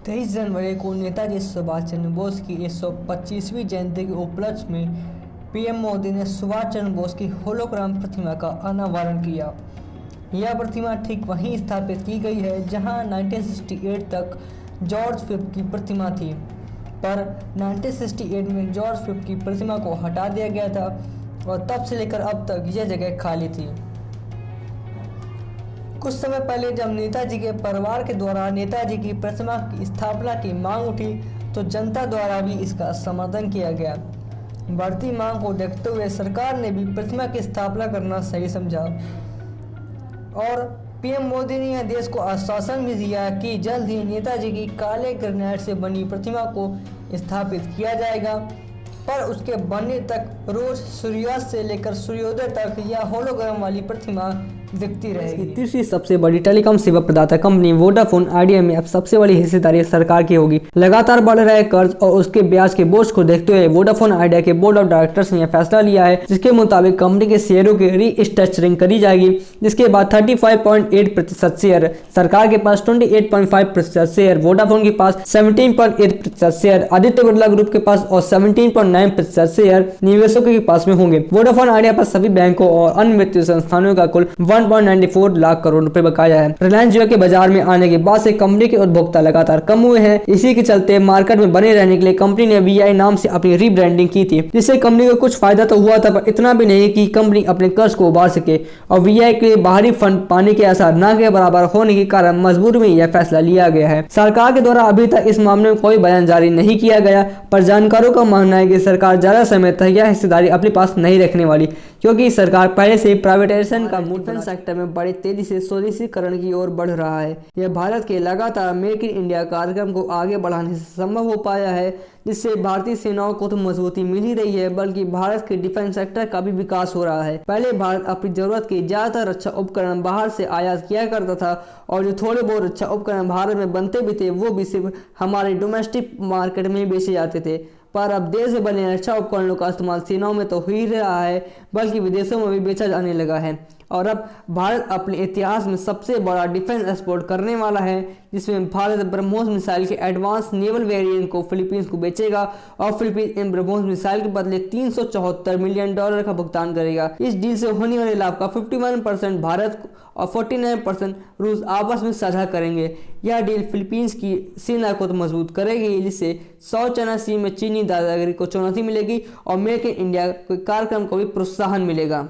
23 जनवरी को नेताजी सुभाष चंद्र बोस की 125वीं जयंती के उपलक्ष्य में पीएम मोदी ने सुभाष चंद्र बोस की होलोग्राम प्रतिमा का अनावरण किया। यह प्रतिमा ठीक वहीं स्थापित की गई है जहां 1968 तक जॉर्ज फिफ्थ की प्रतिमा थी, पर 1968 में जॉर्ज फिफ्थ की प्रतिमा को हटा दिया गया था और तब से लेकर अब तक यह जगह खाली थी। कुछ समय पहले जब नेताजी के परिवार के द्वारा नेताजी की प्रतिमा की स्थापना की मांग उठी तो जनता द्वारा भी इसका समर्थन किया गया। बढ़ती मांग को देखते हुए सरकार ने भी प्रतिमा की स्थापना करना सही समझा और पीएम मोदी ने यह देश को आश्वासन भी दिया कि जल्द ही नेताजी की काले ग्रेनाइट से बनी प्रतिमा को स्थापित किया जाएगा, पर उसके बनने तक रोज सूर्यास्त से लेकर सूर्योदय तक यह होलोग्राम वाली प्रतिमा दिखती रहेगी। तीसरी सबसे बड़ी टेलीकॉम सेवा प्रदाता कंपनी वोडाफोन आइडिया में अब सबसे बड़ी हिस्सेदारी सरकार की होगी। लगातार बढ़ रहे कर्ज और उसके ब्याज के बोझ को देखते हुए वोडाफोन आइडिया के बोर्ड ऑफ डायरेक्टर्स ने यह फैसला लिया है, जिसके मुताबिक कंपनी के शेयरों की रीस्ट्रक्चरिंग करी जाएगी, जिसके बाद 35.8% शेयर सरकार के पास, 28.5% शेयर वोडाफोन के पास, 17.8% शेयर आदित्य बिरला ग्रुप के पास और 17.9% शेयर निवेशकों के पास में होंगे। वोडाफोन आइडिया पर सभी बैंकों और अन्य वित्तीय संस्थानों का कुल 1.94 लाख करोड़ रुपए बकाया है। रिलायंस जियो के बाजार में आने के बाद से कंपनी के उपभोक्ता लगातार कम हुए हैं। इसी के चलते मार्केट में बने रहने के लिए कंपनी ने वीआई नाम से अपनी रीब्रांडिंग की थी, जिससे कंपनी को कुछ फायदा तो हुआ था, पर इतना भी नहीं कि कंपनी अपने कर्ज को उबार सके और वीआई के लिए बाहरी फंड पाने के आसार न के बराबर होने के कारण मजबूरी में यह फैसला लिया गया है। सरकार के द्वारा अभी तक इस मामले में कोई बयान जारी नहीं किया गया, पर जानकारों का मानना है कि सरकार ज्यादा समय तक यह हिस्सेदारी अपने पास नहीं रखने वाली, क्योंकि सरकार पहले से प्राइवेटाइजेशन का डिफेंस सेक्टर में बड़ी तेजी से स्वदेशीकरण की ओर बढ़ रहा है। यह भारत के लगातार मेक इन इंडिया कार्यक्रम को आगे बढ़ाने से संभव हो पाया है, जिससे भारतीय सेनाओं को तो मजबूती मिल ही रही है, बल्कि भारत के डिफेंस सेक्टर का भी विकास हो रहा है। पहले भारत अपनी जरूरत के ज्यादातर रक्षा उपकरण बाहर से आयात किया करता था और जो थोड़े बहुत रक्षा उपकरण भारत में बनते भी थे वो भी सिर्फ हमारे डोमेस्टिक मार्केट में बेचे जाते थे, पर अब देश में बने रक्षा उपकरणों का इस्तेमाल सेनाओं में तो हो ही रहा है, बल्कि विदेशों में भी बेचा जाने लगा है। और अब भारत अपने इतिहास में सबसे बड़ा डिफेंस एक्सपोर्ट करने वाला है, जिसमें भारत ब्रह्मोस मिसाइल के एडवांस नेवल वेरिएंट को फिलीपींस को बेचेगा और फिलीपींस इन ब्रह्मोस मिसाइल के बदले $374 मिलियन का भुगतान करेगा। इस डील से होने वाले लाभ का 51% भारत और 49% रूस आपस में साझा करेंगे। यह डील फिलीपींस की सेना को तो मजबूत करेगी, जिससे साउथ चाइना सी में चीनी दादागिरी को चुनौती मिलेगी और मेक इन इंडिया कार्यक्रम को भी प्रोत्साहन मिलेगा।